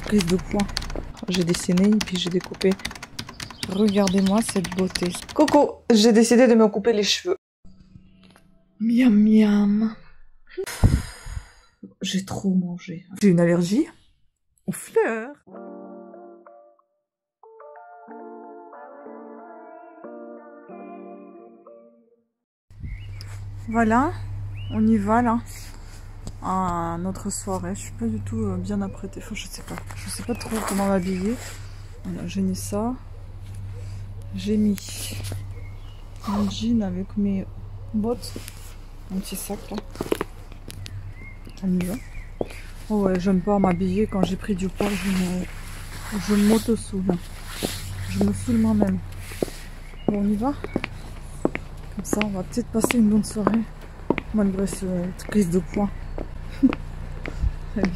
prise de poids. J'ai dessiné et puis j'ai découpé. Regardez-moi cette beauté. Coco, j'ai décidé de me couper les cheveux. Miam miam. J'ai trop mangé. J'ai une allergie aux fleurs. Voilà, on y va là. À notre soirée. Je suis pas du tout bien apprêtée. Enfin, je sais pas trop comment m'habiller. Voilà, j'ai mis ça. J'ai mis un jean avec mes bottes. Un petit sac là. On y va. Oh ouais, j'aime pas m'habiller quand j'ai pris du poids. Je m'auto-saoule. Je me saoule moi-même. Bon, on y va. Comme ça, on va peut-être passer une bonne soirée. Malgré cette prise de poids. Allez.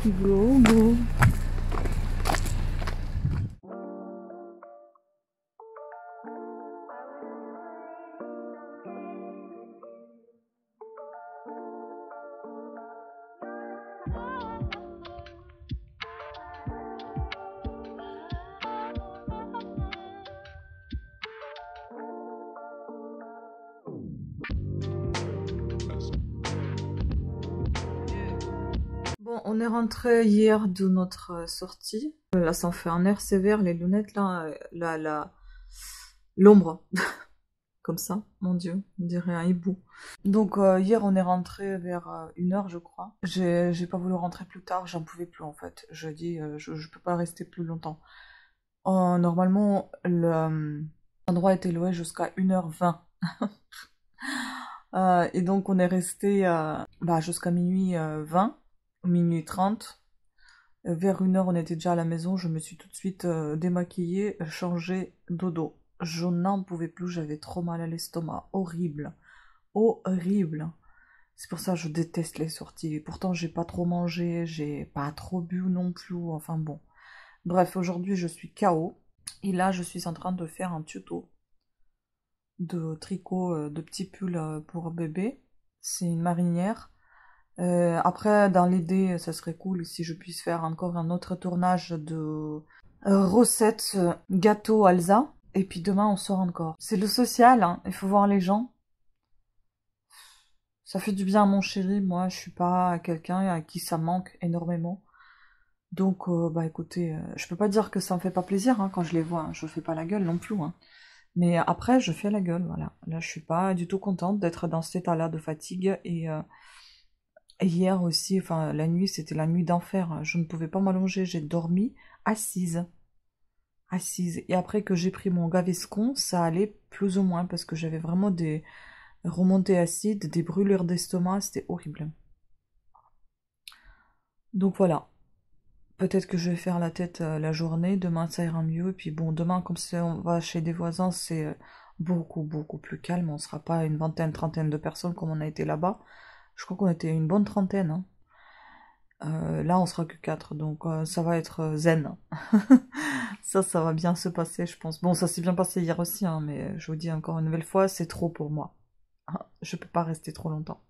Go, go. Bon, on est rentré hier de notre sortie. Là, ça en fait un air sévère, les lunettes, là, l'ombre. Comme ça, mon Dieu, on dirait un hibou. Donc, hier, on est rentré vers 1h, je crois. J'ai pas voulu rentrer plus tard, j'en pouvais plus, en fait. Je dis, je peux pas rester plus longtemps. Normalement, l'endroit était loué jusqu'à 1h20. Et donc, on est resté jusqu'à minuit 20. Minuit 30. Vers 1h, on était déjà à la maison. Je me suis tout de suite démaquillée, changée, dodo. Je n'en pouvais plus, j'avais trop mal à l'estomac. Horrible. Horrible. C'est pour ça que je déteste les sorties. Pourtant, j'ai pas trop mangé, j'ai pas trop bu non plus. Enfin bon. Bref, aujourd'hui, je suis KO. Et là, je suis en train de faire un tuto de tricot de petits pulls pour bébé. C'est une marinière. Après, dans l'idée, ça serait cool si je puisse faire encore un autre tournage de recettes gâteau Alsa. Et puis demain, on sort encore. C'est le social, hein. Il faut voir les gens. Ça fait du bien à mon chéri. Moi, je suis pas quelqu'un à qui ça manque énormément. Donc, écoutez, je peux pas dire que ça me fait pas plaisir hein, quand je les vois. Hein. Je fais pas la gueule non plus. Hein. Mais après, je fais la gueule, voilà. Là, je suis pas du tout contente d'être dans cet état-là de fatigue et... hier aussi, enfin la nuit, c'était la nuit d'enfer. Je ne pouvais pas m'allonger, j'ai dormi assise. Assise. Et après que j'ai pris mon Gaviscon, ça allait plus ou moins parce que j'avais vraiment des remontées acides, des brûlures d'estomac, c'était horrible. Donc voilà. Peut-être que je vais faire la tête la journée, demain ça ira mieux. Et puis bon, demain, comme on va chez des voisins, c'est beaucoup, beaucoup plus calme. On sera pas une vingtaine, trentaine de personnes comme on a été là-bas. Je crois qu'on était une bonne trentaine. Hein. Là, on sera que 4, donc ça va être zen. ça va bien se passer, je pense. Bon, ça s'est bien passé hier aussi, hein, mais je vous dis encore une nouvelle fois, c'est trop pour moi. Je peux pas rester trop longtemps.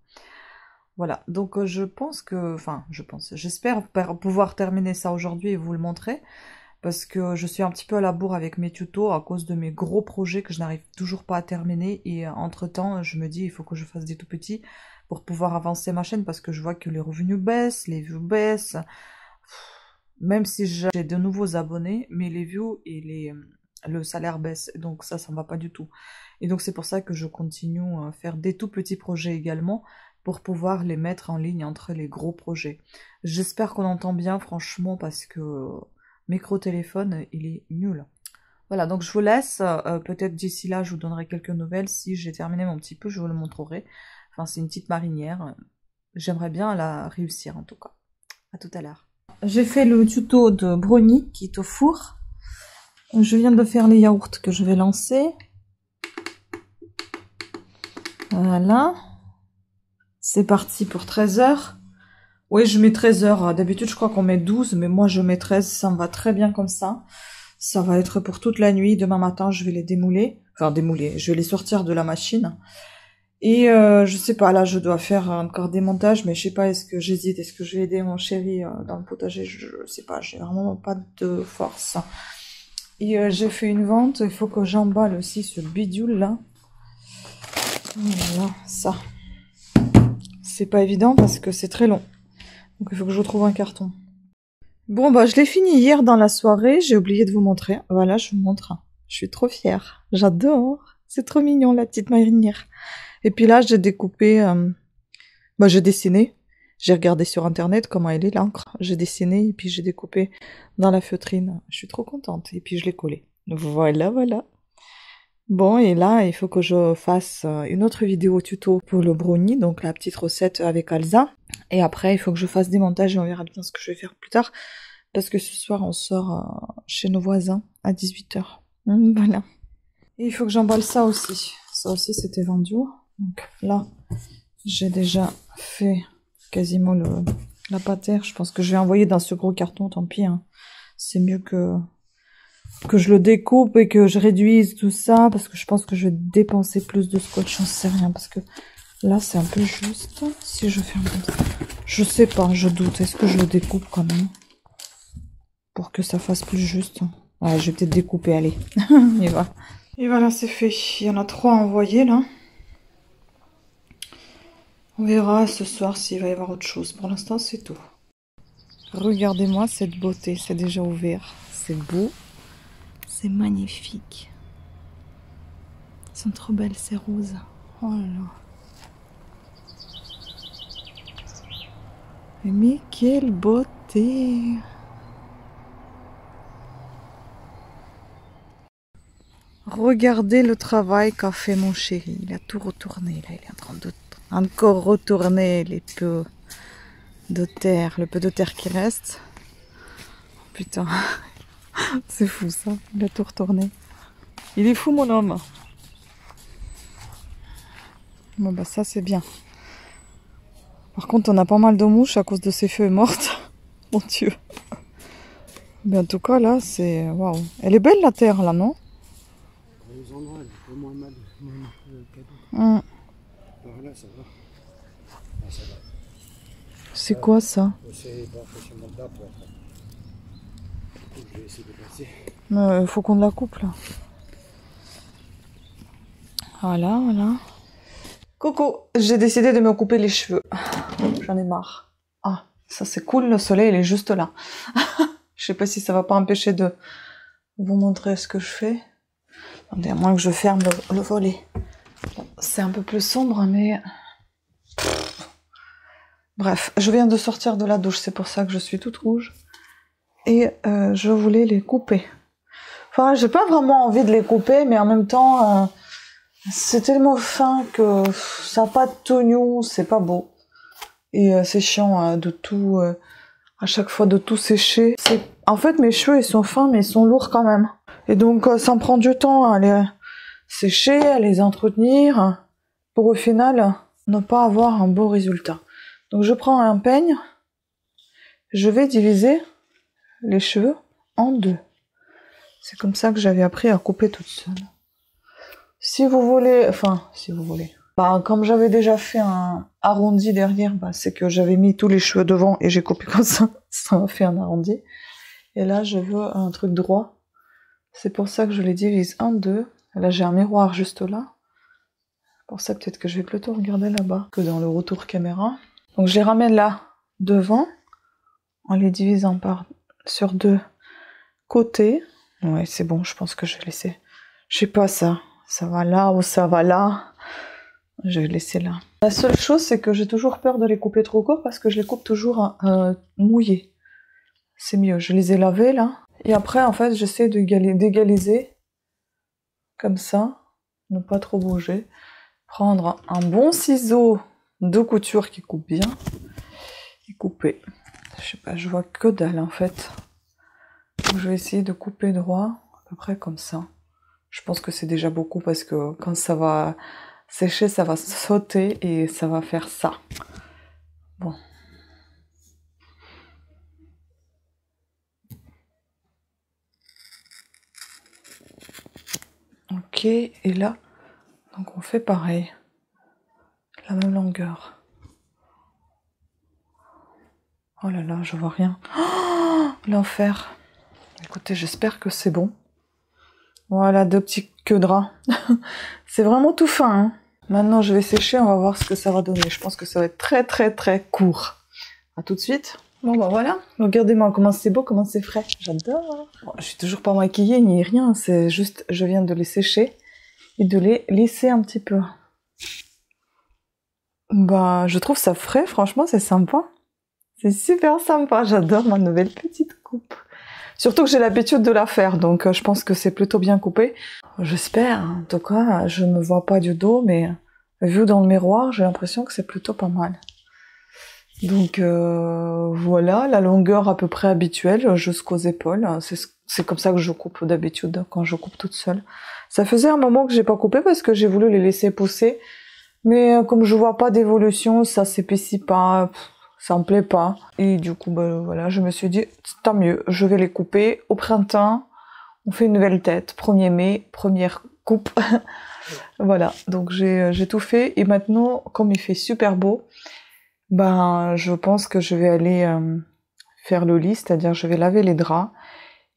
Voilà, donc je pense que... Enfin, j'espère pouvoir terminer ça aujourd'hui et vous le montrer. Parce que je suis un petit peu à la bourre avec mes tutos à cause de mes gros projets que je n'arrive toujours pas à terminer. Et entre-temps, je me dis, il faut que je fasse des tout petits pour pouvoir avancer ma chaîne parce que je vois que les revenus baissent, les views baissent. Même si j'ai de nouveaux abonnés, mais les views et le salaire baisse. Donc ça ne va pas du tout. Et donc c'est pour ça que je continue à faire des tout petits projets également pour pouvoir les mettre en ligne entre les gros projets. J'espère qu'on entend bien, franchement, parce que... micro-téléphone, il est nul. Voilà, donc je vous laisse. Peut-être d'ici là, je vous donnerai quelques nouvelles. Si j'ai terminé mon petit peu, je vous le montrerai. Enfin, c'est une petite marinière. J'aimerais bien la réussir, en tout cas. À tout à l'heure. J'ai fait le tuto de brownie qui est au four. Je viens de faire les yaourts que je vais lancer. Voilà. C'est parti pour 13 h. Oui, je mets 13 h. D'habitude, je crois qu'on met 12, mais moi, je mets 13. Ça me va très bien comme ça. Ça va être pour toute la nuit. Demain matin, je vais les démouler. Enfin, démouler. Je vais les sortir de la machine. Et je sais pas, là je dois faire encore des montages, mais je sais pas, est-ce que j'hésite, est-ce que je vais aider mon chéri dans le potager, je sais pas, j'ai vraiment pas de force. Et j'ai fait une vente, il faut que j'emballe aussi ce bidule là. Voilà, ça. C'est pas évident parce que c'est très long. Donc il faut que je retrouve un carton. Bon bah je l'ai fini hier dans la soirée, j'ai oublié de vous montrer. Voilà, je vous montre. Je suis trop fière. J'adore. C'est trop mignon la petite marinière. Et puis là j'ai découpé, bah j'ai dessiné. J'ai regardé sur internet comment elle est l'encre. J'ai dessiné et puis j'ai découpé dans la feutrine. Je suis trop contente. Et puis je l'ai collé. Voilà, voilà. Bon, et là, il faut que je fasse une autre vidéo tuto pour le brownie, donc la petite recette avec Alza. Et après, il faut que je fasse des montages et on verra bien ce que je vais faire plus tard. Parce que ce soir, on sort chez nos voisins à 18h. Voilà. Et il faut que j'emballe ça aussi. Ça aussi, c'était vendu. Donc là, j'ai déjà fait quasiment la pâtère. Je pense que je vais envoyer dans ce gros carton, tant pis. Hein. C'est mieux que je le découpe et que je réduise tout ça, parce que je pense que je vais dépenser plus de scotch, j'en sais rien, parce que là c'est un peu juste, si je fais un peu... Je sais pas, je doute, est-ce que je le découpe quand même, pour que ça fasse plus juste. Ouais, je vais peut-être découper, allez, on y va. Et voilà, c'est fait, il y en a 3 à envoyer là. On verra ce soir s'il va y avoir autre chose, pour l'instant c'est tout. Regardez-moi cette beauté, c'est déjà ouvert, c'est beau, c'est magnifique. Elles sont trop belles ces roses. Oh là là. Mais quelle beauté! Regardez le travail qu'a fait mon chéri. Il a tout retourné. Là, il est en train de encore retourner les peu de terre, le peu de terre qui reste. Putain, c'est fou ça. Il a tout retourné. Il est fou mon homme. Bon bah ça c'est bien. Par contre on a pas mal de mouches à cause de ces feuilles mortes. Mon Dieu. Mais en tout cas là c'est... Waouh. Elle est belle la terre là, non? Les endroits, elle est moins mal, moins cadeau. Par là, ça va. Ah, ça va. C'est quoi ça? C'est pas forcément d'arbre après. Je vais essayer de passer. Faut qu'on la coupe là. Voilà, voilà. Coucou, j'ai décidé de me couper les cheveux. J'en ai marre. Ah, ça c'est cool, le soleil il est juste là. Je sais pas si ça va pas empêcher de vous montrer ce que je fais. Attendez, à moins que je ferme le volet. C'est un peu plus sombre, mais... Bref, je viens de sortir de la douche, c'est pour ça que je suis toute rouge. Et je voulais les couper. Enfin, j'ai pas vraiment envie de les couper, mais en même temps... c'est tellement fin que ça n'a pas de tonneau, c'est pas beau. Et c'est chiant de tout, à chaque fois de tout sécher. En fait, mes cheveux, ils sont fins, mais ils sont lourds quand même. Et donc, ça me prend du temps à les sécher, à les entretenir, pour au final ne pas avoir un beau résultat. Donc, je prends un peigne, je vais diviser les cheveux en 2. C'est comme ça que j'avais appris à couper toute seule. Si vous voulez, enfin, si vous voulez. Bah, comme j'avais déjà fait un arrondi derrière, bah, c'est que j'avais mis tous les cheveux devant et j'ai coupé comme ça m'a fait un arrondi. Et là, je veux un truc droit. C'est pour ça que je les divise en 2. Là, j'ai un miroir juste là. Pour ça, peut-être que je vais plutôt regarder là-bas que dans le retour caméra. Donc, je les ramène là, devant, en les divisant sur 2 côtés. Ouais, c'est bon, je pense que je vais laisser. Je sais pas ça. Ça va là ou ça va là. Je vais laisser là. La seule chose, c'est que j'ai toujours peur de les couper trop court parce que je les coupe toujours mouillés. C'est mieux. Je les ai lavés là. Et après, en fait, j'essaie d'égaliser. Comme ça. Ne pas trop bouger. Prendre un bon ciseau de couture qui coupe bien. Et couper. Je sais pas, je vois que dalle en fait. Donc, je vais essayer de couper droit. À peu près comme ça. Je pense que c'est déjà beaucoup parce que quand ça va sécher, ça va sauter et ça va faire ça. Bon. Ok, et là, donc on fait pareil. la même longueur. Oh là là, je vois rien. Oh, l'enfer. Écoutez, j'espère que c'est bon. Voilà, 2 petits queues de rat. C'est vraiment tout fin, hein. Maintenant, je vais sécher, on va voir ce que ça va donner. Je pense que ça va être très très très court. À tout de suite. Bon bah voilà, regardez-moi comment c'est beau, comment c'est frais. J'adore. Bon, je suis toujours pas maquillée ni rien, c'est juste, je viens de les sécher et de les laisser un petit peu. Bah, je trouve ça frais, franchement, c'est sympa. C'est super sympa, j'adore ma nouvelle petite coupe. Surtout que j'ai l'habitude de la faire, donc je pense que c'est plutôt bien coupé. J'espère, en tout cas, je ne vois pas du dos, mais vu dans le miroir, j'ai l'impression que c'est plutôt pas mal. Donc voilà, la longueur à peu près habituelle jusqu'aux épaules. C'est comme ça que je coupe d'habitude quand je coupe toute seule. Ça faisait un moment que j'ai pas coupé parce que j'ai voulu les laisser pousser. Mais comme je vois pas d'évolution, ça s'épaissit pas, ça me plaît pas. Et du coup, bah, voilà, je me suis dit, tant mieux, je vais les couper. Au printemps, on fait une nouvelle tête. 1er mai, première coupe. Voilà, donc j'ai tout fait. Et maintenant, comme il fait super beau, ben, je pense que je vais aller faire le lit, c'est-à-dire je vais laver les draps.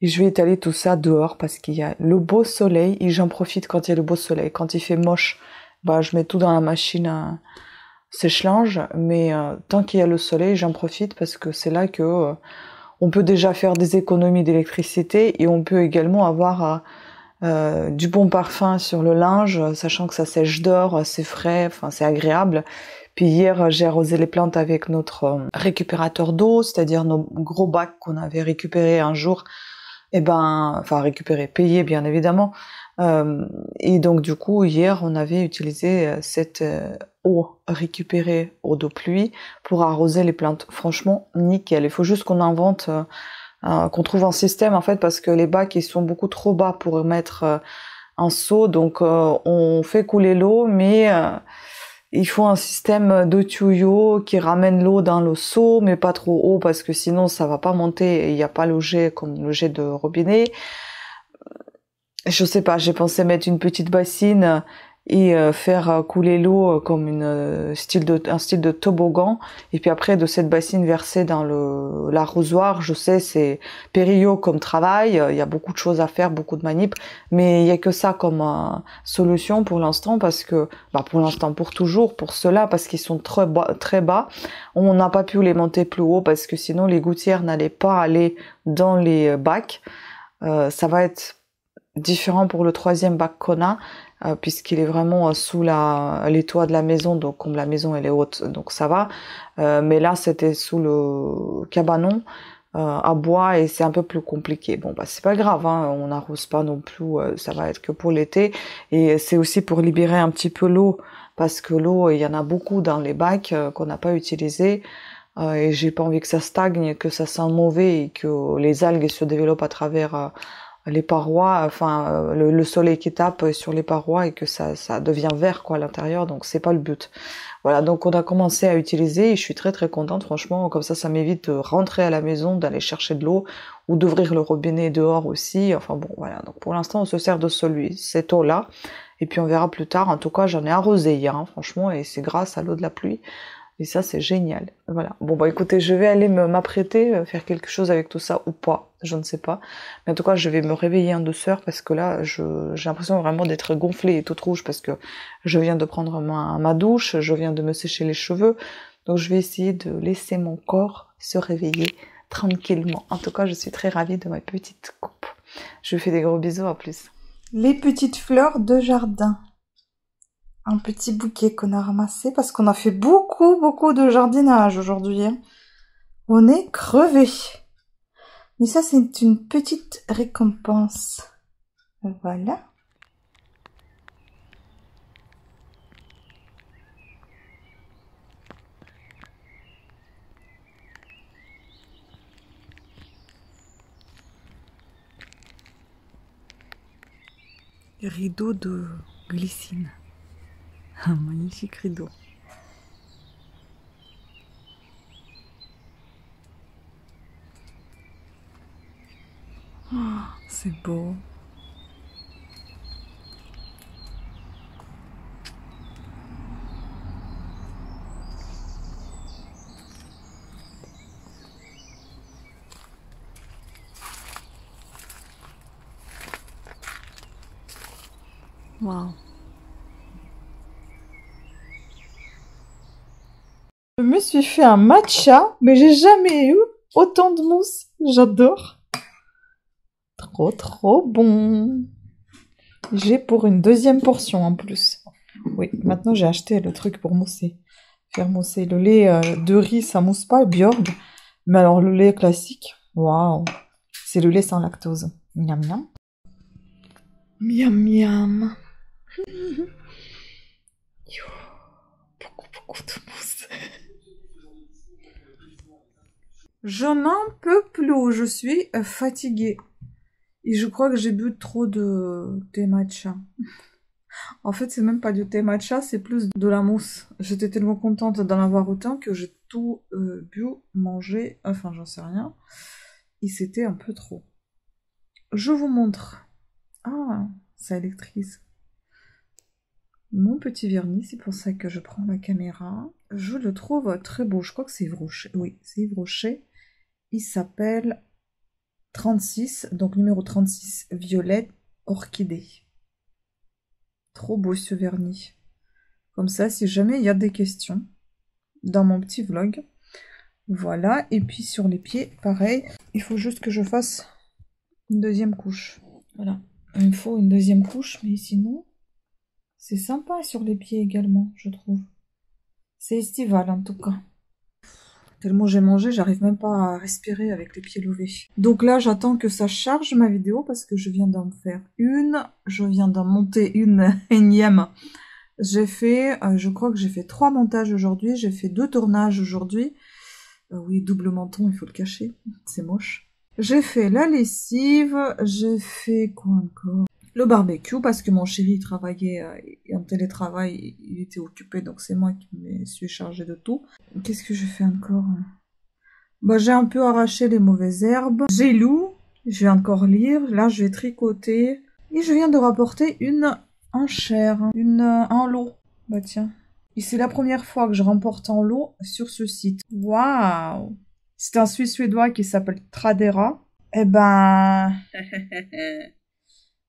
Et je vais étaler tout ça dehors parce qu'il y a le beau soleil. Et j'en profite quand il y a le beau soleil. Quand il fait moche, bah, je mets tout dans la machine à sèche-linge, mais tant qu'il y a le soleil, j'en profite parce que c'est là que on peut déjà faire des économies d'électricité et on peut également avoir du bon parfum sur le linge, sachant que ça sèche dehors, c'est frais, enfin c'est agréable. Puis hier, j'ai arrosé les plantes avec notre récupérateur d'eau, c'est-à-dire nos gros bacs qu'on avait récupérés un jour, et ben, enfin récupérés, payés bien évidemment. Et donc du coup, hier, on avait utilisé cette eau récupérée, eau de pluie, pour arroser les plantes. Franchement, nickel. Il faut juste qu'on invente, qu'on trouve un système en fait, parce que les bacs ils sont beaucoup trop bas pour mettre un seau. Donc on fait couler l'eau, mais il faut un système de tuyaux qui ramène l'eau dans le seau, mais pas trop haut parce que sinon ça va pas monter et il n'y a pas le jet comme le jet de robinet. Je sais pas, j'ai pensé mettre une petite bassine et faire couler l'eau comme un style de toboggan. Et puis après, de cette bassine verser dans l'arrosoir. Je sais, c'est périlleux comme travail. Il y a beaucoup de choses à faire, beaucoup de manips. Mais il y a que ça comme solution pour l'instant parce que, bah pour l'instant, pour toujours, pour cela, parce qu'ils sont très bas, très bas. On n'a pas pu les monter plus haut parce que sinon les gouttières n'allaient pas aller dans les bacs. Ça va être différent pour le 3e bac qu'on a, puisqu'il est vraiment sous les toits de la maison, donc comme la maison elle est haute, donc ça va. Mais là c'était sous le cabanon à bois et c'est un peu plus compliqué. Bon bah c'est pas grave, hein, on n'arrose pas non plus, ça va être que pour l'été. Et c'est aussi pour libérer un petit peu l'eau, parce que l'eau, il y en a beaucoup dans les bacs qu'on n'a pas utilisé. Et j'ai pas envie que ça stagne, que ça sent mauvais et que les algues se développent à travers les parois, enfin le soleil qui tape sur les parois et que ça devient vert quoi à l'intérieur, donc c'est pas le but. Voilà, donc on a commencé à utiliser et je suis très très contente, franchement, comme ça m'évite de rentrer à la maison, d'aller chercher de l'eau ou d'ouvrir le robinet dehors aussi. Enfin bon, voilà, donc pour l'instant on se sert de cette eau-là et puis on verra plus tard. En tout cas, j'en ai arrosé hier, hein, franchement, et c'est grâce à l'eau de la pluie. Et ça, c'est génial. Voilà. Bon, bah écoutez, je vais aller m'apprêter, faire quelque chose avec tout ça ou pas, je ne sais pas. Mais en tout cas, je vais me réveiller en douceur parce que là, j'ai l'impression vraiment d'être gonflée et toute rouge parce que je viens de prendre ma douche, je viens de me sécher les cheveux. Donc, je vais essayer de laisser mon corps se réveiller tranquillement. En tout cas, je suis très ravie de ma petite coupe. Je vous fais des gros bisous, à plus. Les petites fleurs de jardin. Un petit bouquet qu'on a ramassé parce qu'on a fait beaucoup de jardinage aujourd'hui. Hein. On est crevés. Mais ça, c'est une petite récompense. Voilà. Rideau de glycine. Un magnifique rideau. Oh, c'est beau. Waouh. Je me suis fait un matcha, mais j'ai jamais eu autant de mousse. J'adore. Trop, trop bon. J'ai pour une deuxième portion en plus. Oui, maintenant j'ai acheté le truc pour mousser. Faire mousser. Le lait de riz, ça mousse pas, Bjorg. Mais alors le lait classique, waouh. C'est le lait sans lactose. Miam miam. Miam miam. Beaucoup de mousse. Je n'en peux plus, je suis fatiguée. Et je crois que j'ai bu trop de thé matcha. En fait, c'est même pas du thé matcha, c'est plus de la mousse. J'étais tellement contente d'en avoir autant que j'ai tout bu, mangé, enfin j'en sais rien. Et c'était un peu trop. Je vous montre. Ah, ça électrise. Mon petit vernis, c'est pour ça que je prends la caméra. Je le trouve très beau. Je crois que c'est Yves Rocher. Oui, c'est Yves Rocher. Il s'appelle 36, donc numéro 36, Violette Orchidée. Trop beau ce vernis. Comme ça, si jamais il y a des questions dans mon petit vlog. Voilà, et puis sur les pieds, pareil. Il faut juste que je fasse une deuxième couche. Voilà, il me faut une deuxième couche, mais sinon, c'est sympa sur les pieds également, je trouve. C'est estival en tout cas. Tellement j'ai mangé, j'arrive même pas à respirer avec les pieds levés. Donc là, j'attends que ça charge ma vidéo parce que je viens d'en faire une. Je viens d'en monter une énième. J'ai fait, je crois que j'ai fait 3 montages aujourd'hui. J'ai fait 2 tournages aujourd'hui. Oui, double menton, il faut le cacher. C'est moche. J'ai fait la lessive. J'ai fait quoi encore? Le barbecue parce que mon chéri travaillait en télétravail, il était occupé, donc c'est moi qui me suis chargée de tout. Qu'est-ce que j'ai fait encore? Bah, j'ai un peu arraché les mauvaises herbes. J'ai lu, je vais encore lire. Là, je vais tricoter. Et je viens de rapporter une enchère, un lot. Bah tiens. Et c'est la première fois que je remporte en lot sur ce site. Waouh! C'est un Suédois qui s'appelle Tradera. Eh ben...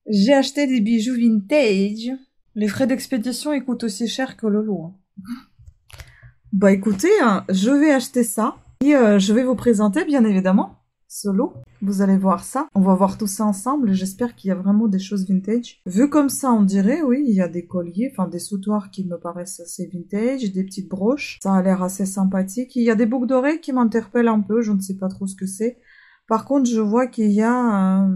J'ai acheté des bijoux vintage. Les frais d'expédition, ils coûtent aussi cher que le lot. Bah écoutez, je vais acheter ça. Et je vais vous présenter, bien évidemment, ce lot. Vous allez voir ça. On va voir tout ça ensemble. J'espère qu'il y a vraiment des choses vintage. Vu comme ça, on dirait, oui, il y a des colliers, enfin des sautoirs qui me paraissent assez vintage, des petites broches. Ça a l'air assez sympathique. Il y a des boucles d'oreilles qui m'interpellent un peu. Je ne sais pas trop ce que c'est. Par contre, je vois qu'il y a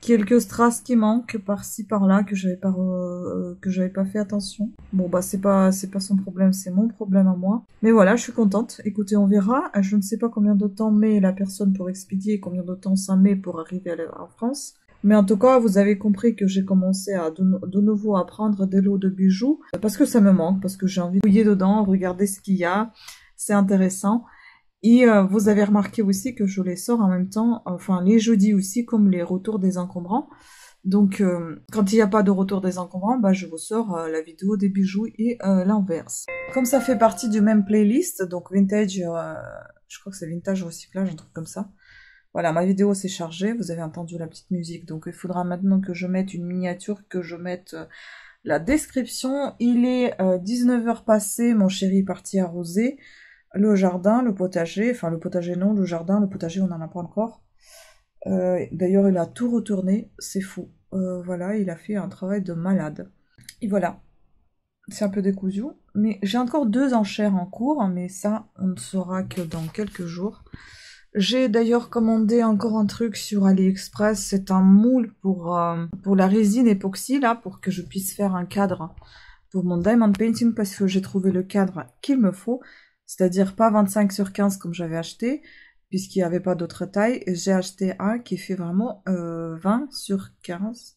quelques strass qui manquent par-ci par-là que j'avais pas fait attention. Bon bah c'est pas son problème, c'est mon problème à moi. Mais voilà, je suis contente. Écoutez, on verra. Je ne sais pas combien de temps met la personne pour expédier, combien de temps ça met pour arriver en France. Mais en tout cas, vous avez compris que j'ai commencé à de nouveau à prendre des lots de bijoux parce que ça me manque, parce que j'ai envie de fouiller dedans, regarder ce qu'il y a. C'est intéressant. Et vous avez remarqué aussi que je les sors en même temps, enfin les jeudis aussi, comme les retours des encombrants. Donc quand il n'y a pas de retour des encombrants, bah, je vous sors la vidéo des bijoux et l'inverse. Comme ça fait partie du même playlist, donc vintage, je crois que c'est vintage recyclage, un truc comme ça. Voilà, ma vidéo s'est chargée, vous avez entendu la petite musique, donc il faudra maintenant que je mette une miniature, que je mette la description. Il est 19h passé, mon chéri est parti arroser. Le jardin, le potager, enfin le potager non, le jardin, le potager on n'en a pas encore. D'ailleurs il a tout retourné, c'est fou. Voilà, il a fait un travail de malade. Et voilà, c'est un peu décousu. Mais j'ai encore 2 enchères en cours, mais ça on ne saura que dans quelques jours. J'ai d'ailleurs commandé encore un truc sur AliExpress, c'est un moule pour la résine époxy, là, pour que je puisse faire un cadre pour mon diamond painting, parce que j'ai trouvé le cadre qu'il me faut. C'est-à-dire pas 25/15 comme j'avais acheté, puisqu'il n'y avait pas d'autre taille. J'ai acheté un qui fait vraiment 20/15.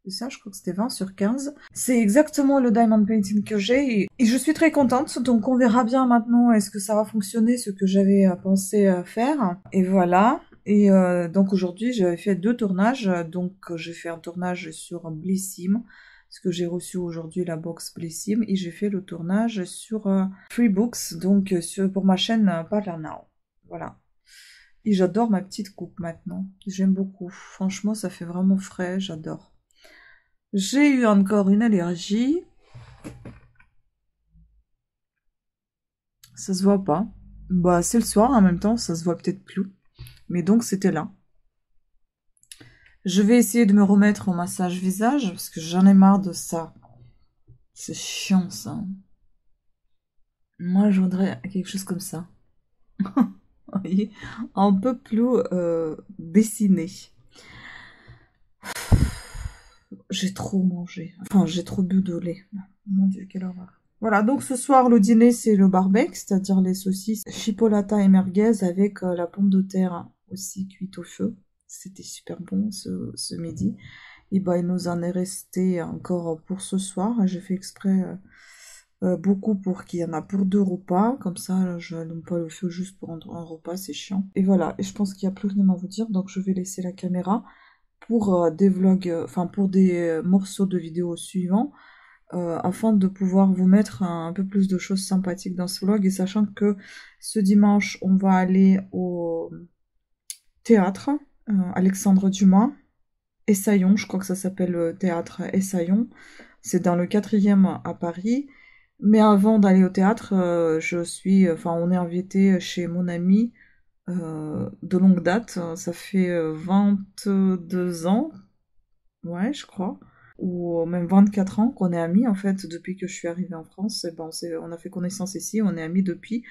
C'est ça, je crois que c'était 20/15. C'est exactement le diamond painting que j'ai et je suis très contente. Donc on verra bien maintenant est-ce que ça va fonctionner, ce que j'avais pensé faire. Et voilà. Et donc aujourd'hui j'avais fait 2 tournages. Donc j'ai fait un tournage sur Blissim, parce que j'ai reçu aujourd'hui la box Blissim, et j'ai fait le tournage sur Freebooks, donc pour ma chaîne Parler Now. Voilà. Et j'adore ma petite coupe maintenant. J'aime beaucoup. Franchement, ça fait vraiment frais, j'adore. J'ai eu encore une allergie. Ça se voit pas. Bah, c'est le soir en même temps, ça se voit peut-être plus. Mais donc, c'était là. Je vais essayer de me remettre au massage visage, parce que j'en ai marre de ça. C'est chiant, ça. Moi, je voudrais quelque chose comme ça. Vous voyez, un peu plus dessiné. J'ai trop mangé. Enfin, j'ai trop bu de lait. Mon Dieu, quelle horreur. Voilà, donc ce soir, le dîner, c'est le barbecue, c'est-à-dire les saucisses chipolata et merguez avec la pomme de terre aussi cuite au feu. C'était super bon ce midi. Et bah, il nous en est resté encore pour ce soir. J'ai fait exprès beaucoup pour qu'il y en a pour 2 repas. Comme ça, je n'allume pas le feu juste pour un repas, c'est chiant. Et voilà, et je pense qu'il n'y a plus rien à vous dire, donc je vais laisser la caméra pour des vlogs, enfin pour des morceaux de vidéos suivants. Afin de pouvoir vous mettre un peu plus de choses sympathiques dans ce vlog, et sachant que ce dimanche on va aller au théâtre Alexandre Dumas, Essaillon, je crois que ça s'appelle théâtre Essaillon, c'est dans le 4e à Paris. Mais avant d'aller au théâtre, on est invité chez mon ami de longue date, ça fait 22 ans, ouais je crois, ou même 24 ans qu'on est amis en fait depuis que je suis arrivée en France. Et ben, on a fait connaissance ici, on est amis depuis.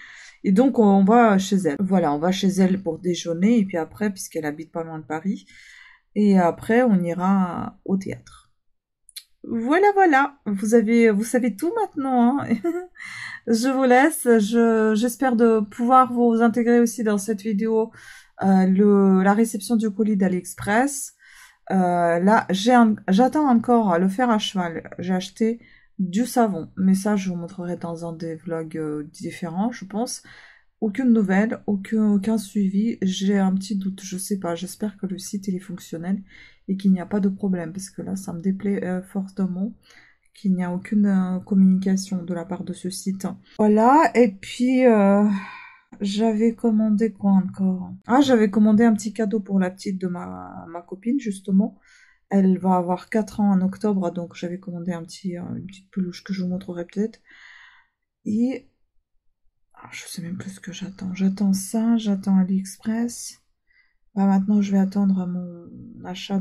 Et donc on va chez elle. Voilà, on va chez elle pour déjeuner et puis après, puisqu'elle habite pas loin de Paris, et après on ira au théâtre. Voilà, voilà, vous savez tout maintenant, hein. Je vous laisse, j'espère de pouvoir vous intégrer aussi dans cette vidéo la réception du colis d'AliExpress. Là, j'attends encore le fer à cheval. J'ai acheté du savon, mais ça, je vous montrerai dans un des vlogs différents, je pense. Aucune nouvelle, aucun suivi. J'ai un petit doute, je sais pas. J'espère que le site il est fonctionnel et qu'il n'y a pas de problème, parce que là, ça me déplaît fortement qu'il n'y a aucune communication de la part de ce site. Voilà, et puis j'avais commandé quoi encore? Ah, j'avais commandé un petit cadeau pour la petite de ma copine, justement. Elle va avoir 4 ans en octobre, donc j'avais commandé une petite peluche que je vous montrerai peut-être. Et je sais même plus ce que j'attends. J'attends ça, j'attends AliExpress. Bah, maintenant, je vais attendre mon achat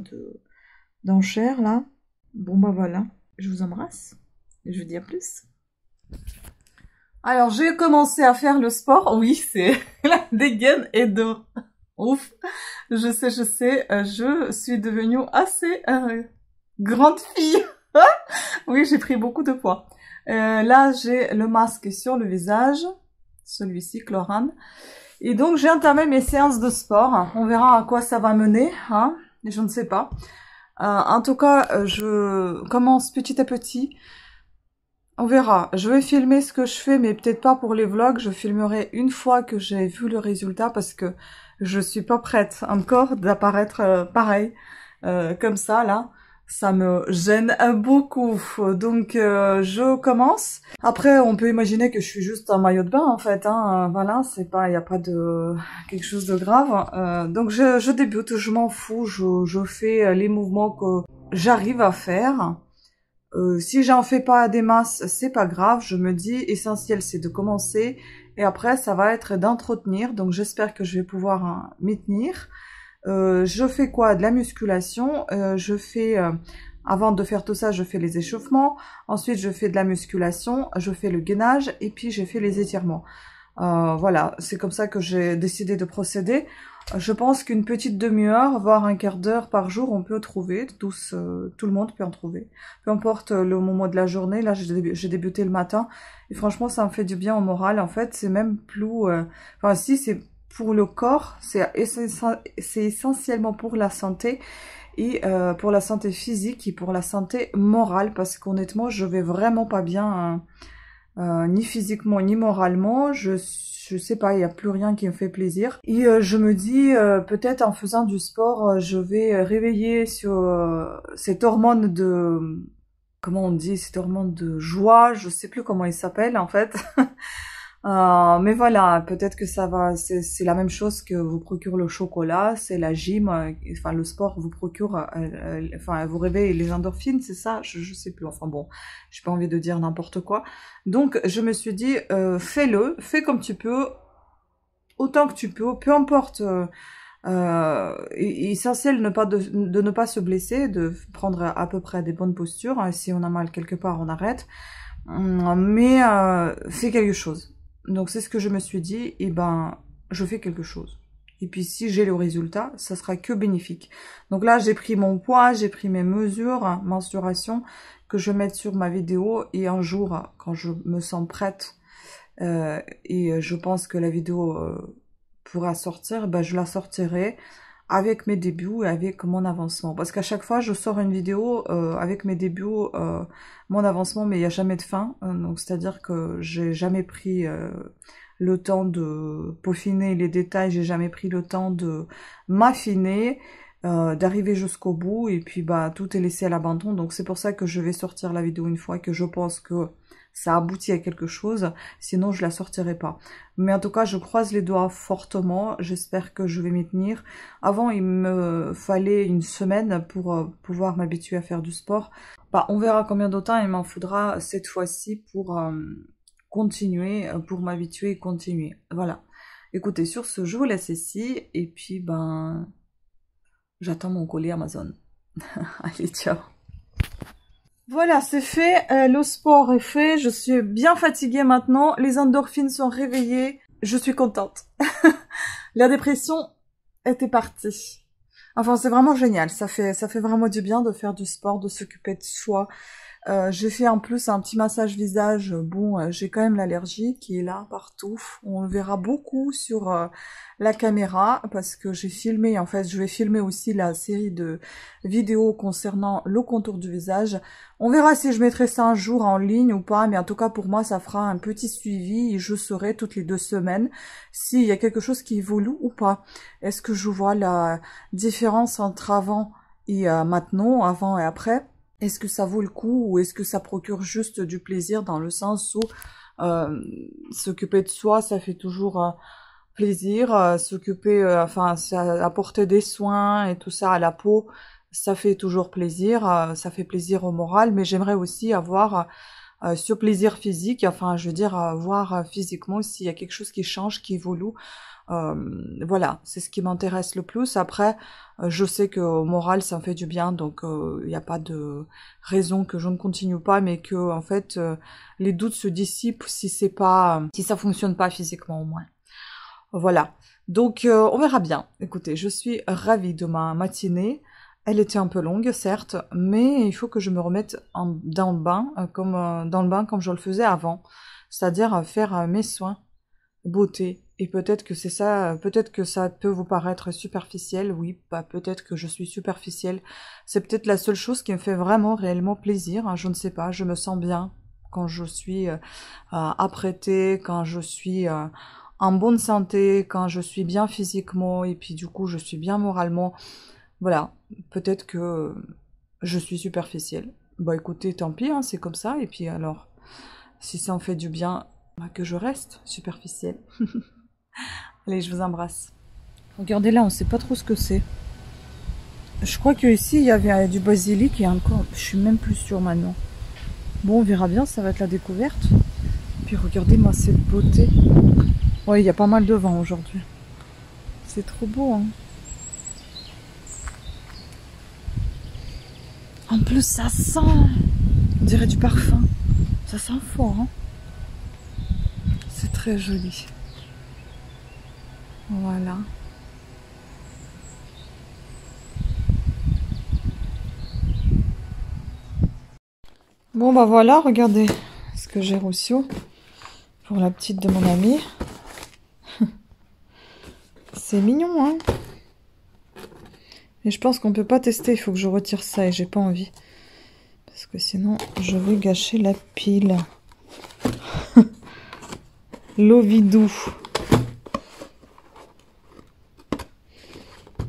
d'enchères, là. Bon, bah voilà. Je vous embrasse. Et je vous dis à plus. Alors, j'ai commencé à faire le sport. Oui, c'est la dégaine et de ouf. Je sais, je suis devenue assez grande fille. Oui, j'ai pris beaucoup de poids. Là, j'ai le masque sur le visage. Celui-ci, Chlorane. Et donc, j'ai entamé mes séances de sport. On verra à quoi ça va mener, hein. Je ne sais pas. En tout cas, je commence petit à petit. On verra. Je vais filmer ce que je fais, mais peut-être pas pour les vlogs. Je filmerai une fois que j'ai vu le résultat, parce que je suis pas prête encore d'apparaître pareil, comme ça, là. Ça me gêne beaucoup. Donc, je commence. Après, on peut imaginer que je suis juste en maillot de bain, en fait, hein. Voilà, c'est pas, y a pas de quelque chose de grave. Donc, je débute, je m'en fous. Je fais les mouvements que j'arrive à faire. Si j'en fais pas des masses, c'est pas grave. Je me dis, essentiel, c'est de commencer. Et après, ça va être d'entretenir. Donc, j'espère que je vais pouvoir m'y tenir. Je fais quoi? De la musculation. Avant de faire tout ça, je fais les échauffements. Ensuite, je fais de la musculation. Je fais le gainage. Et puis, je fais les étirements. Voilà, c'est comme ça que j'ai décidé de procéder. Je pense qu'une petite demi-heure, voire un quart d'heure par jour, on peut trouver. Tout le monde peut en trouver. Peu importe le moment de la journée. Là, j'ai débuté le matin. Et franchement, ça me fait du bien au moral. En fait, c'est même plus... Enfin, si, c'est pour le corps. C'est essentiellement pour la santé. Et pour la santé physique et pour la santé morale. Parce qu'honnêtement, je vais vraiment pas bien... ni physiquement ni moralement, je sais pas, il n'y a plus rien qui me fait plaisir. Et je me dis, peut-être en faisant du sport, je vais réveiller sur cette hormone de... Comment on dit? Cette hormone de joie, je sais plus comment il s'appelle en fait. Mais voilà, peut-être que ça va, c'est la même chose que vous procure le chocolat, c'est la gym, enfin le sport vous procure, enfin vous réveille les endorphines, c'est ça, je sais plus, enfin bon, j'ai pas envie de dire n'importe quoi. Donc je me suis dit, fais-le, fais comme tu peux, autant que tu peux, peu importe. Essentiel de ne pas se blesser, de prendre à peu près des bonnes postures. Si on a mal quelque part, on arrête. Mais fais quelque chose. Donc c'est ce que je me suis dit, et ben je fais quelque chose. Et puis si j'ai le résultat, ça sera que bénéfique. Donc là j'ai pris mon poids, j'ai pris mes mesures, mensuration, que je vais mettre sur ma vidéo, et un jour, quand je me sens prête, et je pense que la vidéo pourra sortir, ben je la sortirai avec mes débuts et avec mon avancement. Parce qu'à chaque fois, je sors une vidéo avec mes débuts, mon avancement, mais il n'y a jamais de fin. Donc, c'est-à-dire que j'ai jamais pris le temps de peaufiner les détails, j'ai jamais pris le temps de m'affiner, d'arriver jusqu'au bout, et puis bah tout est laissé à l'abandon. Donc, c'est pour ça que je vais sortir la vidéo une fois que je pense que ça aboutit à quelque chose, sinon je la sortirai pas. Mais en tout cas, je croise les doigts fortement, j'espère que je vais m'y tenir. Avant, il me fallait une semaine pour pouvoir m'habituer à faire du sport. Bah, on verra combien de temps il m'en faudra cette fois-ci pour continuer, pour m'habituer et continuer. Voilà. Écoutez, sur ce, je vous laisse ici, et puis ben, j'attends mon colis Amazon. Allez, ciao. Voilà, c'est fait, le sport est fait, je suis bien fatiguée maintenant, les endorphines sont réveillées, je suis contente. La dépression était partie. Enfin, c'est vraiment génial, ça fait vraiment du bien de faire du sport, de s'occuper de soi. J'ai fait en plus un petit massage visage. Bon, j'ai quand même l'allergie qui est là partout. On le verra beaucoup sur la caméra parce que j'ai filmé, en fait, je vais filmer aussi la série de vidéos concernant le contour du visage. On verra si je mettrai ça un jour en ligne ou pas, mais en tout cas pour moi ça fera un petit suivi et je saurai toutes les 2 semaines s'il y a quelque chose qui évolue ou pas. Est-ce que je vois la différence entre avant et maintenant, avant et après? Est-ce que ça vaut le coup ou est-ce que ça procure juste du plaisir dans le sens où s'occuper de soi, ça fait toujours plaisir, s'occuper, enfin, apporter des soins et tout ça à la peau, ça fait toujours plaisir, ça fait plaisir au moral, mais j'aimerais aussi avoir ce plaisir physique, enfin, je veux dire, voir physiquement s'il y a quelque chose qui change, qui évolue. Voilà, c'est ce qui m'intéresse le plus. Après, je sais que au moral, ça me fait du bien, donc il n'y a pas de raison que je ne continue pas, mais que en fait, les doutes se dissipent si c'est pas, si ça fonctionne pas physiquement au moins. Voilà. Donc, on verra bien. Écoutez, je suis ravie de ma matinée. Elle était un peu longue, certes, mais il faut que je me remette dans le bain, comme je le faisais avant. C'est-à-dire faire mes soins, beauté. Et peut-être que c'est ça, peut-être que ça peut vous paraître superficiel, oui, bah peut-être que je suis superficielle. C'est peut-être la seule chose qui me fait vraiment, réellement plaisir, hein, je ne sais pas, je me sens bien quand je suis apprêtée, quand je suis en bonne santé, quand je suis bien physiquement, et puis du coup je suis bien moralement. Voilà, peut-être que je suis superficielle. Bah écoutez, tant pis, hein, c'est comme ça, et puis alors, si ça en fait du bien, bah, que je reste superficielle. Allez, je vous embrasse. Regardez là, on sait pas trop ce que c'est. Je crois que ici il y avait du basilic et encore, je suis même plus sûre maintenant. Bon, on verra bien, ça va être la découverte. Puis regardez-moi cette beauté. Ouais, il y a pas mal de vent aujourd'hui. C'est trop beau, hein. En plus, ça sent, on dirait du parfum. Ça sent fort, hein. C'est très joli. Voilà. Bon bah voilà, regardez ce que j'ai reçu pour la petite de mon amie. C'est mignon, hein. Et je pense qu'on peut pas tester, il faut que je retire ça et j'ai pas envie. Parce que sinon, je vais gâcher la pile. L'Ovidou.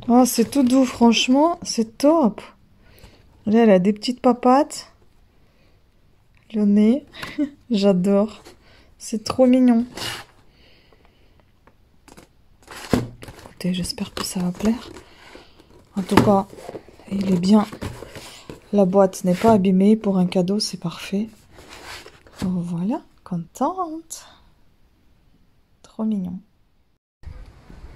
Oh, c'est tout doux, franchement, c'est top. Là, elle a des petites papates. Le nez, j'adore. C'est trop mignon. Écoutez, j'espère que ça va plaire. En tout cas, il est bien. La boîte n'est pas abîmée. Pour un cadeau, c'est parfait. Voilà, contente. Trop mignon.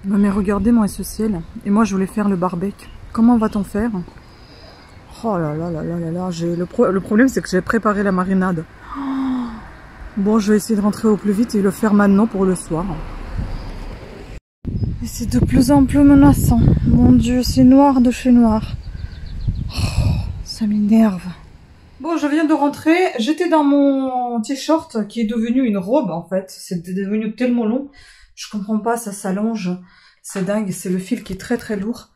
Non mais regardez-moi ce ciel. Et moi, je voulais faire le barbecue. Comment va-t-on faire? Oh là là là là là là. Le problème, c'est que j'ai préparé la marinade. Oh. Bon, je vais essayer de rentrer au plus vite et le faire maintenant pour le soir. Et c'est de plus en plus menaçant. Mon Dieu, c'est noir de chez noir. Oh, ça m'énerve. Bon, je viens de rentrer. J'étais dans mon t-shirt qui est devenu une robe en fait. C'est devenu tellement long. Je comprends pas, ça s'allonge. C'est dingue. C'est le fil qui est très très lourd.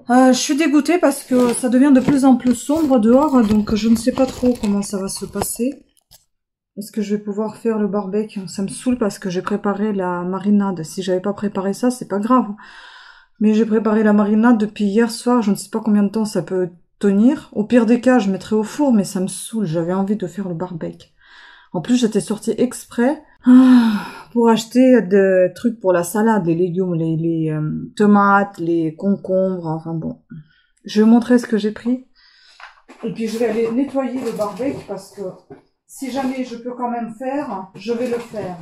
Je suis dégoûtée parce que ça devient de plus en plus sombre dehors. Donc je ne sais pas trop comment ça va se passer. Est-ce que je vais pouvoir faire le barbecue? Ça me saoule parce que j'ai préparé la marinade. Si j'avais pas préparé ça, c'est pas grave. Mais j'ai préparé la marinade depuis hier soir. Je ne sais pas combien de temps ça peut tenir. Au pire des cas, je mettrai au four, mais ça me saoule. J'avais envie de faire le barbecue. En plus, j'étais sortie exprès pour acheter des trucs pour la salade, les légumes, les tomates, les concombres, enfin bon. Je vais vous montrer ce que j'ai pris. Et puis je vais aller nettoyer le barbecue parce que si jamais je peux quand même faire, je vais le faire.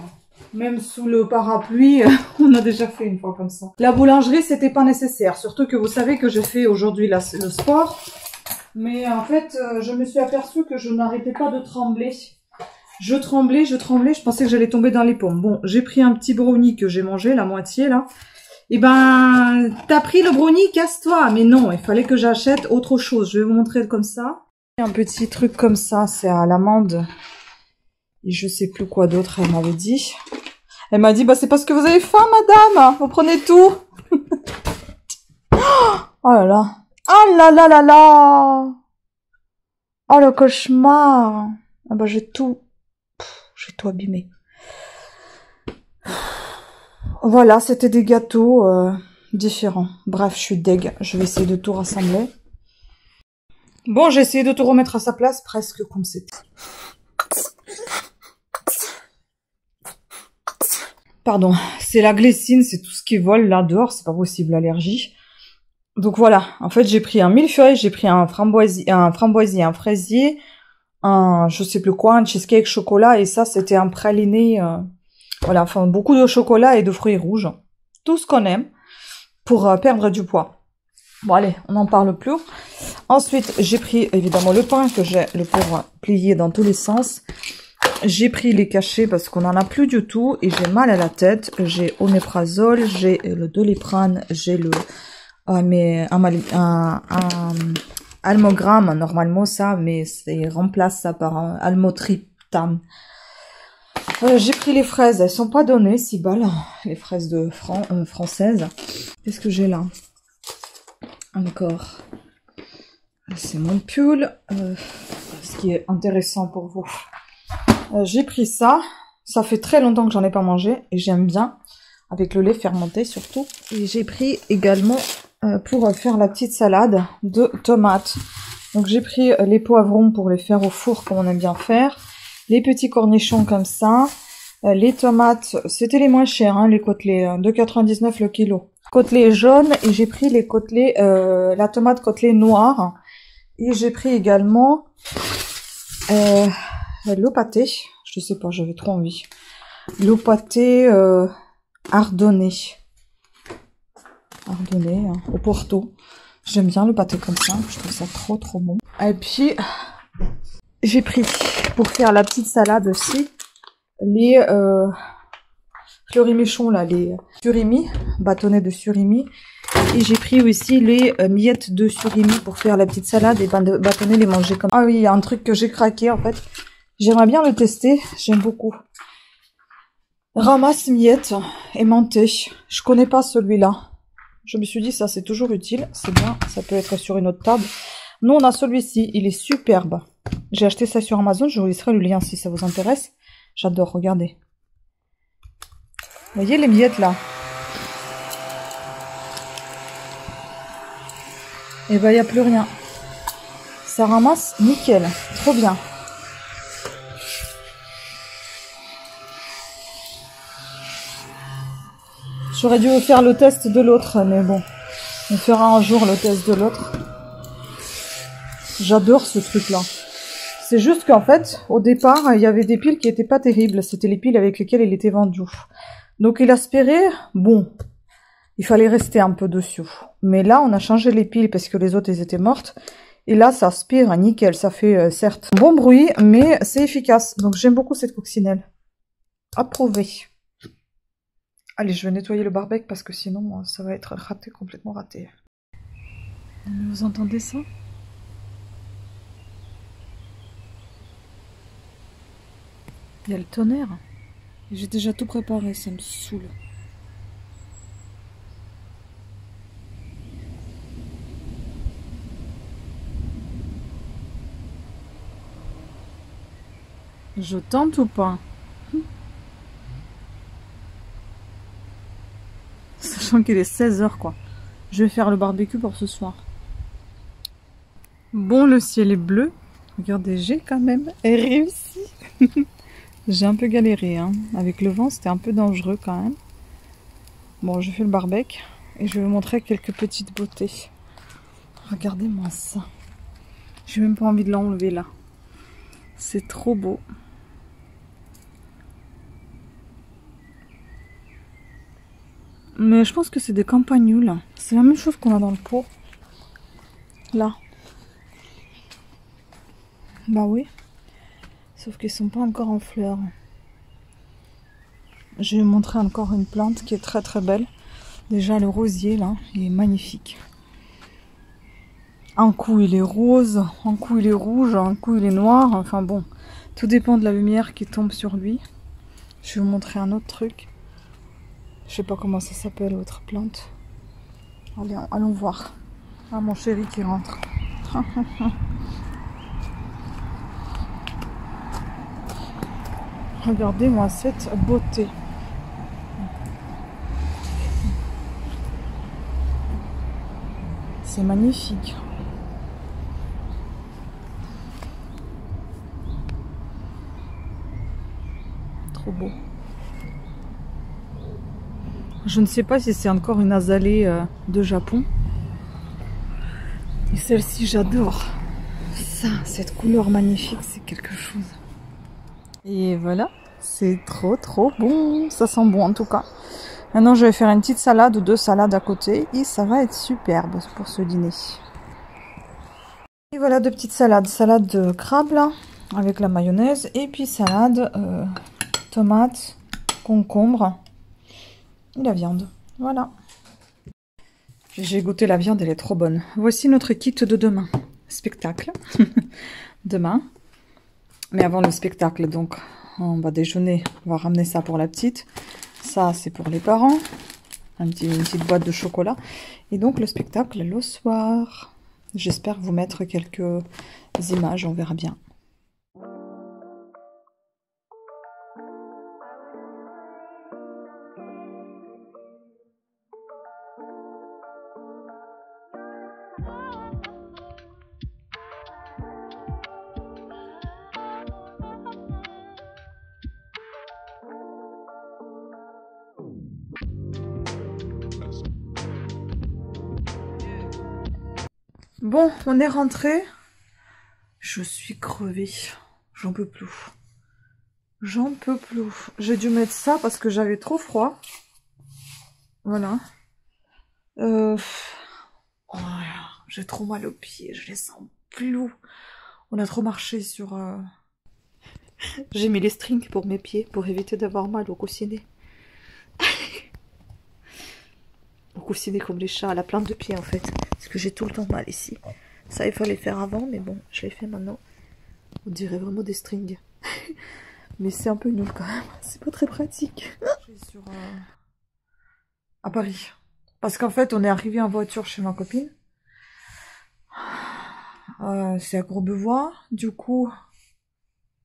Même sous le parapluie, on a déjà fait une fois comme ça. La boulangerie, c'était pas nécessaire. Surtout que vous savez que j'ai fait aujourd'hui le sport. Mais en fait, je me suis aperçue que je n'arrêtais pas de trembler. Je tremblais, je pensais que j'allais tomber dans les pommes. Bon, j'ai pris un petit brownie que j'ai mangé, la moitié là. Eh ben, t'as pris le brownie, casse-toi. Mais non, il fallait que j'achète autre chose. Je vais vous montrer comme ça. Un petit truc comme ça, c'est à l'amande. Et je sais plus quoi d'autre, elle m'avait dit. Elle m'a dit, bah c'est parce que vous avez faim, madame. Vous prenez tout. Oh là là. Oh là là là là. Oh le cauchemar. Ah bah j'ai tout abîmé. Voilà, c'était des gâteaux différents. Bref, je suis deg. Je vais essayer de tout rassembler. Bon, j'ai essayé de tout remettre à sa place, presque comme c'était. Pardon, c'est la glycine, c'est tout ce qui vole là dehors, c'est pas possible, l'allergie. Donc voilà, en fait j'ai pris un millefeuille, j'ai pris un framboisier, un fraisier, un je sais plus quoi, un cheesecake chocolat, et ça c'était un praliné, voilà, enfin beaucoup de chocolat et de fruits rouges. Tout ce qu'on aime pour perdre du poids. Bon allez, on n'en parle plus. Ensuite, j'ai pris évidemment le pain que j'ai le pauvre plié dans tous les sens. J'ai pris les cachets parce qu'on n'en a plus du tout et j'ai mal à la tête. J'ai oméprazole, j'ai le Doliprane, j'ai le Almogramme normalement ça, mais c'est remplace ça par un Almotriptan. J'ai pris les fraises, elles sont pas données, 6 balles, les fraises de françaises. Qu'est-ce que j'ai là? Encore. C'est mon pull, ce qui est intéressant pour vous. J'ai pris ça. Ça fait très longtemps que j'en ai pas mangé et j'aime bien, avec le lait fermenté surtout. Et j'ai pris également pour faire la petite salade de tomates. Donc j'ai pris les poivrons pour les faire au four comme on aime bien faire. Les petits cornichons comme ça. Les tomates, c'était les moins chers, hein, les côtelets, 2,99 le kilo. Côtelets jaunes et j'ai pris les côtelets, la tomate côtelée noire. Et j'ai pris également le pâté. Je sais pas, j'avais trop envie. Le pâté ardennais. Ardennais, hein, au Porto. J'aime bien le pâté comme ça. Je trouve ça trop trop bon. Et puis, j'ai pris, pour faire la petite salade aussi, les fleurimechons, là, les surimi, bâtonnets de surimi. Et j'ai pris aussi les miettes de surimi pour faire la petite salade et bâtonner, les manger comme... Ah oui, il y a un truc que j'ai craqué en fait. J'aimerais bien le tester, j'aime beaucoup. Ramasse miettes aimantées. Je connais pas celui-là. Je me suis dit ça c'est toujours utile, c'est bien, ça peut être sur une autre table. Nous on a celui-ci, il est superbe. J'ai acheté ça sur Amazon, je vous laisserai le lien si ça vous intéresse. J'adore, regardez. Vous voyez les miettes là? Et ben il n'y a plus rien. Ça ramasse nickel, trop bien. J'aurais dû faire le test de l'autre, mais bon. On fera un jour le test de l'autre. J'adore ce truc-là. C'est juste qu'en fait, au départ, il y avait des piles qui étaient pas terribles. C'était les piles avec lesquelles il était vendu. Donc il aspirait, bon, il fallait rester un peu dessus. Mais là, on a changé les piles parce que les autres, elles étaient mortes. Et là, ça aspire nickel. Ça fait, certes, un bon bruit, mais c'est efficace. Donc j'aime beaucoup cette coccinelle. Approuvé. Allez, je vais nettoyer le barbecue parce que sinon, ça va être raté, complètement raté. Vous entendez ça? Il y a le tonnerre. J'ai déjà tout préparé, ça me saoule. Je tente ou pas? Sachant qu'il est 16 h quoi. Je vais faire le barbecue pour ce soir. Bon, le ciel est bleu. Regardez, j'ai quand même réussi. J'ai un peu galéré, hein. Avec le vent, c'était un peu dangereux quand même. Bon, je fais le barbecue et je vais vous montrer quelques petites beautés. Regardez-moi ça. J'ai même pas envie de l'enlever là. C'est trop beau. Mais je pense que c'est des campagnols. C'est la même chose qu'on a dans le pot. Là. Bah oui. Sauf qu'ils sont pas encore en fleurs. Je vais vous montrer encore une plante qui est très très belle. Déjà le rosier là, il est magnifique. Un coup il est rose, un coup il est rouge, un coup il est noir. Enfin bon, tout dépend de la lumière qui tombe sur lui. Je vais vous montrer un autre truc. Je sais pas comment ça s'appelle, l'autre plante. Allez, allons voir. Ah, mon chéri qui rentre. Regardez-moi cette beauté. C'est magnifique. Trop beau. Je ne sais pas si c'est encore une azalée de Japon. Et celle-ci, j'adore. Ça, cette couleur magnifique, c'est quelque chose. Et voilà, c'est trop trop bon. Ça sent bon en tout cas. Maintenant, je vais faire une petite salade ou 2 salades à côté. Et ça va être superbe pour ce dîner. Et voilà 2 petites salades. Salade de crabe là, avec la mayonnaise. Et puis salade tomate, concombre. Et la viande, voilà. J'ai goûté la viande, elle est trop bonne. Voici notre kit de demain. Spectacle. Demain. Mais avant le spectacle, donc, on va déjeuner. On va ramener ça pour la petite. Ça, c'est pour les parents. Une petite boîte de chocolat. Et donc, le spectacle le soir. J'espère vous mettre quelques images, on verra bien. Bon, on est rentré. Je suis crevée. J'en peux plus. J'en peux plus. J'ai dû mettre ça parce que j'avais trop froid. Voilà. Oh, j'ai trop mal aux pieds. Je les sens plus. On a trop marché sur... J'ai mis les strings pour mes pieds pour éviter d'avoir mal au coussinet. Au coussinet comme les chats, à la plante de pied en fait. Parce que j'ai tout le temps mal ici. Ça, il fallait faire avant, mais bon, je l'ai fait maintenant. On dirait vraiment des strings. Mais c'est un peu nul quand même. C'est pas très pratique. Je suis sur, à Paris. Parce qu'en fait, on est arrivé en voiture chez ma copine. C'est à Courbevoie. Du coup,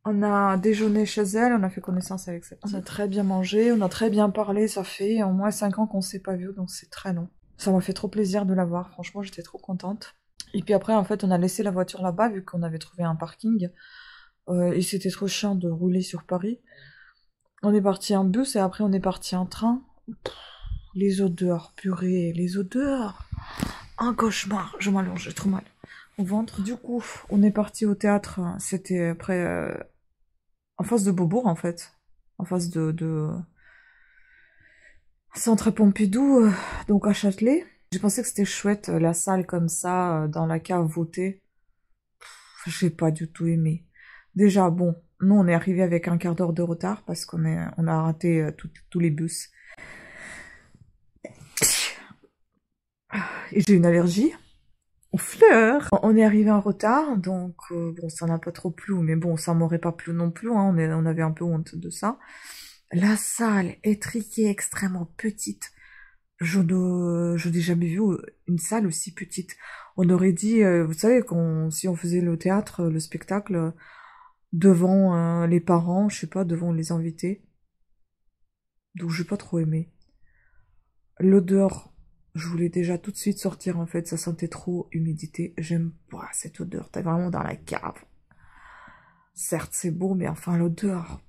on a déjeuné chez elle. On a fait connaissance avec sa petite. On a très bien mangé. On a très bien parlé. Ça fait au moins 5 ans qu'on s'est pas vu. Donc c'est très long. Ça m'a fait trop plaisir de la voir. Franchement, j'étais trop contente. Et puis après, en fait, on a laissé la voiture là-bas vu qu'on avait trouvé un parking. Et c'était trop chiant de rouler sur Paris. On est parti en bus et après on est parti en train. Les odeurs, purée, les odeurs. Un cauchemar. Je m'allonge, j'ai trop mal au ventre. Du coup, on est parti au théâtre. C'était près, en face de Beaubourg, en fait. En face de Centre Pompidou, donc à Châtelet. J'ai pensé que c'était chouette, la salle comme ça, dans la cave votée. J'ai pas du tout aimé. Déjà, bon, nous on est arrivé avec un quart d'heure de retard parce on a raté tous les bus. Et j'ai une allergie aux fleurs. On est arrivé en retard, donc bon, ça n'a pas trop plu, mais bon, ça m'aurait pas plu non plus, hein, on avait un peu honte de ça. La salle étriquée, extrêmement petite. Je n'ai jamais vu une salle aussi petite. On aurait dit, vous savez, si on faisait le théâtre, le spectacle, devant les parents, je sais pas, devant les invités. Donc j'ai pas trop aimé. L'odeur, je voulais déjà tout de suite sortir en fait, ça sentait trop humidité. J'aime pas cette odeur, t'es vraiment dans la cave. Certes c'est beau, mais enfin l'odeur.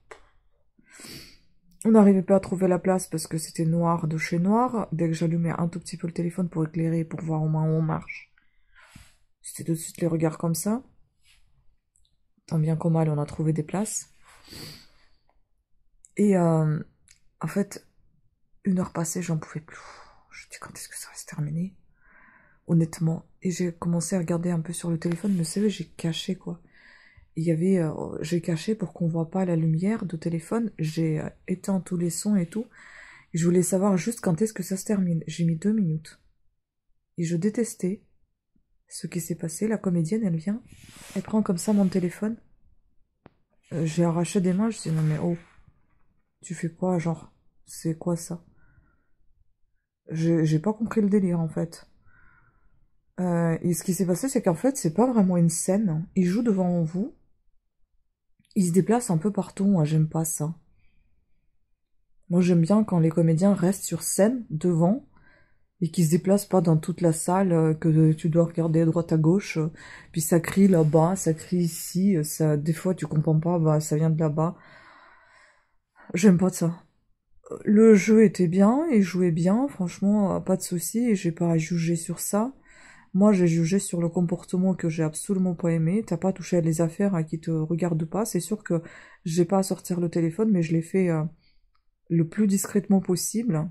On n'arrivait pas à trouver la place parce que c'était noir de chez noir. Dès que j'allumais un tout petit peu le téléphone pour éclairer, pour voir au moins où on marche, c'était tout de suite les regards comme ça. Tant bien qu'au mal, on a trouvé des places. Et en fait, 1 heure passée, j'en pouvais plus. Je me dis quand est-ce que ça va se terminer? Honnêtement. Et j'ai commencé à regarder un peu sur le téléphone, mais vous savez, j'ai caché quoi. Il y avait, j'ai caché pour qu'on voit pas la lumière de téléphone. J'ai éteint tous les sons et tout. Et je voulais savoir juste quand est-ce que ça se termine. J'ai mis 2 minutes. Et je détestais ce qui s'est passé. La comédienne, elle vient, elle prend comme ça mon téléphone. J'ai arraché des mains. Je dis non mais oh, tu fais quoi genre? C'est quoi ça? J'ai pas compris le délire en fait. Et ce qui s'est passé, c'est qu'en fait, c'est pas vraiment une scène. Il joue devant vous. Il se déplace un peu partout. Moi, j'aime pas ça. Moi, j'aime bien quand les comédiens restent sur scène, devant, et qu'ils se déplacent pas dans toute la salle, que tu dois regarder à droite à gauche, puis ça crie là-bas, ça crie ici, ça, des fois, tu comprends pas, bah, ça vient de là-bas. J'aime pas ça. Le jeu était bien, il jouait bien, franchement, pas de souci, et j'ai pas à juger sur ça. Moi, j'ai jugé sur le comportement que j'ai absolument pas aimé. T'as pas touché à les affaires qui te regardent pas. C'est sûr que j'ai pas à sortir le téléphone, mais je l'ai fait le plus discrètement possible.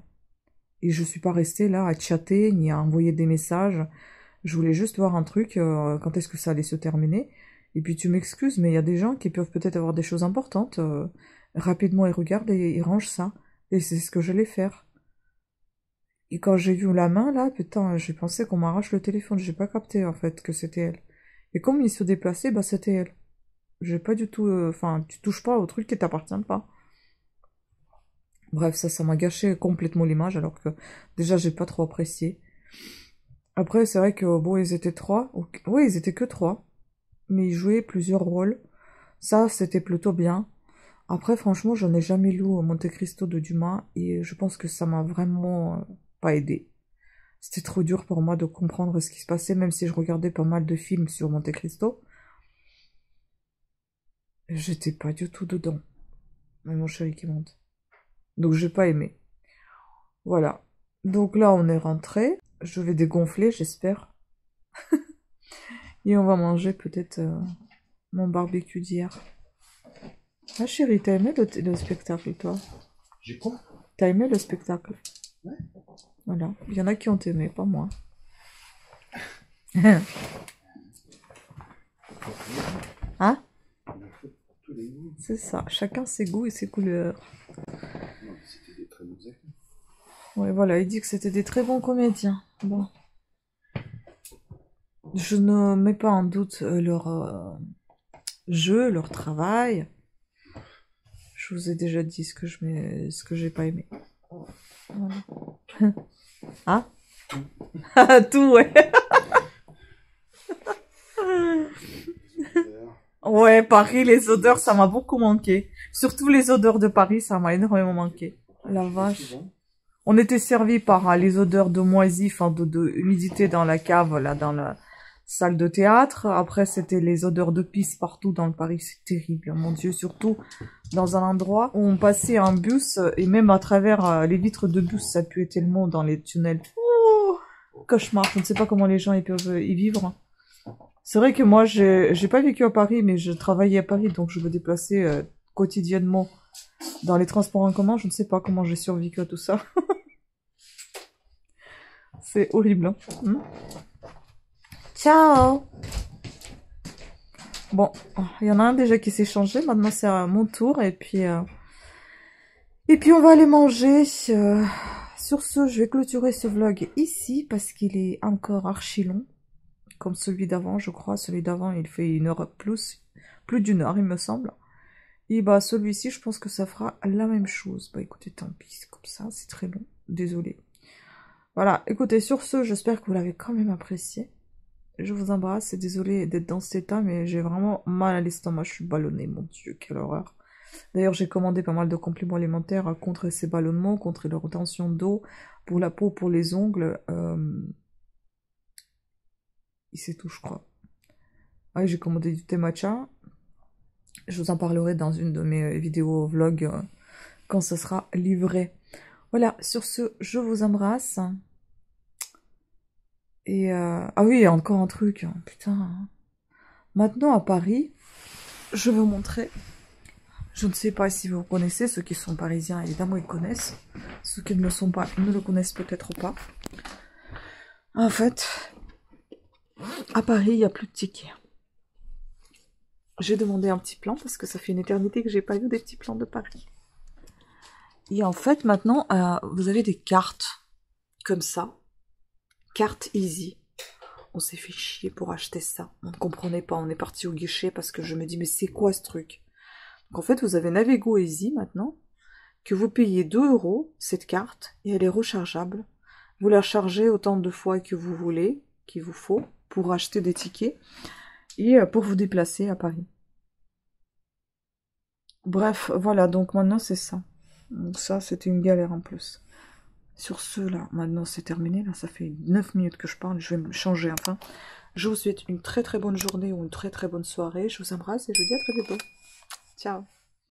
Et je suis pas restée là à chatter ni à envoyer des messages. Je voulais juste voir un truc, quand est-ce que ça allait se terminer. Et puis tu m'excuses, mais il y a des gens qui peuvent peut-être avoir des choses importantes. Rapidement, ils regardent et ils rangent ça. Et c'est ce que j'allais faire. Et quand j'ai vu la main, là, putain, j'ai pensé qu'on m'arrache le téléphone. J'ai pas capté, en fait, que c'était elle. Et comme il se déplaçait, bah, c'était elle. J'ai pas du tout... Enfin, tu touches pas au truc qui t'appartient pas. Bref, ça m'a gâché complètement l'image, alors que, déjà, j'ai pas trop apprécié. Après, c'est vrai que, bon, ils étaient 3. Oui, ils étaient que 3. Mais ils jouaient plusieurs rôles. Ça, c'était plutôt bien. Après, franchement, j'en ai jamais lu Monte Cristo de Dumas. Et je pense que ça m'a vraiment pas aidé. C'était trop dur pour moi de comprendre ce qui se passait, même si je regardais pas mal de films sur Monte Cristo. J'étais pas du tout dedans. Mais mon chéri qui monte. Donc j'ai pas aimé. Voilà. Donc là, on est rentré. Je vais dégonfler, j'espère. Et on va manger peut-être mon barbecue d'hier. Ah chérie, t'as aimé le spectacle, toi? J'ai quoi? T'as aimé le spectacle? Ouais. Voilà. Il y en a qui ont aimé, pas moi. Hein? C'est ça. Chacun ses goûts et ses couleurs. Non, c'était des très bons acteurs. Ouais, voilà. Il dit que c'était des très bons comédiens. Bon. Je ne mets pas en doute leur jeu, leur travail. Je vous ai déjà dit ce que j'ai pas aimé. Voilà. Hein? Tout, ouais. Ouais, Paris, les odeurs, ça m'a beaucoup manqué. Surtout les odeurs de Paris, ça m'a énormément manqué. La vache. On était servi par les odeurs de moisi, enfin de humidité dans la cave, là, salle de théâtre. Après, c'était les odeurs de pisse partout dans le Paris. C'est terrible, mon Dieu. Surtout dans un endroit où on passait un bus et même à travers les vitres de bus, ça puait tellement dans les tunnels. Oh, cauchemar. Je ne sais pas comment les gens ils peuvent y vivre. C'est vrai que moi, j'ai pas vécu à Paris, mais je travaillais à Paris, donc je me déplaçais quotidiennement dans les transports en commun. Je ne sais pas comment j'ai survécu à tout ça. C'est horrible. Hein. Ciao. Bon, il y en a un déjà qui s'est changé. Maintenant, c'est à mon tour. Et puis on va aller manger. Sur ce, je vais clôturer ce vlog ici parce qu'il est encore archi long. Comme celui d'avant, je crois. Celui d'avant, il fait 1 heure plus d'1 heure, il me semble. Et bah, celui-ci, je pense que ça fera la même chose. Bah, écoutez, tant pis, c'est comme ça, c'est très long. Désolée. Voilà, écoutez, sur ce, j'espère que vous l'avez quand même apprécié. Je vous embrasse et désolée d'être dans cet état, mais j'ai vraiment mal à l'estomac. Je suis ballonnée, mon Dieu, quelle horreur. D'ailleurs, j'ai commandé pas mal de compléments alimentaires contre ces ballonnements, contre les retentions d'eau, pour la peau, pour les ongles. C'est tout, je crois. Ah, j'ai commandé du thé matcha. Je vous en parlerai dans une de mes vidéos vlog quand ça sera livré. Voilà, sur ce, je vous embrasse. Et ah oui, encore un truc, hein, putain. Maintenant à Paris, je vais vous montrer. Je ne sais pas si vous connaissez, ceux qui sont parisiens, évidemment, ils connaissent. Ceux qui ne le sont pas, ils ne le connaissent peut-être pas. En fait, à Paris, il n'y a plus de tickets. J'ai demandé un petit plan parce que ça fait une éternité que j'ai pas vu des petits plans de Paris. Et en fait, maintenant, vous avez des cartes comme ça. Carte Easy. On s'est fait chier pour acheter ça. On ne comprenait pas. On est parti au guichet parce que je me dis, mais c'est quoi ce truc? Donc en fait, vous avez Navigo Easy maintenant, que vous payez 2 € cette carte, et elle est rechargeable. Vous la chargez autant de fois que vous voulez, qu'il vous faut, pour acheter des tickets, et pour vous déplacer à Paris. Bref, voilà, donc maintenant c'est ça. Donc ça, c'était une galère en plus. Sur ce, là, maintenant c'est terminé. Là, ça fait 9 minutes que je parle. Je vais me changer enfin. Je vous souhaite une très très bonne journée ou une très très bonne soirée. Je vous embrasse et je vous dis à très bientôt. Ciao.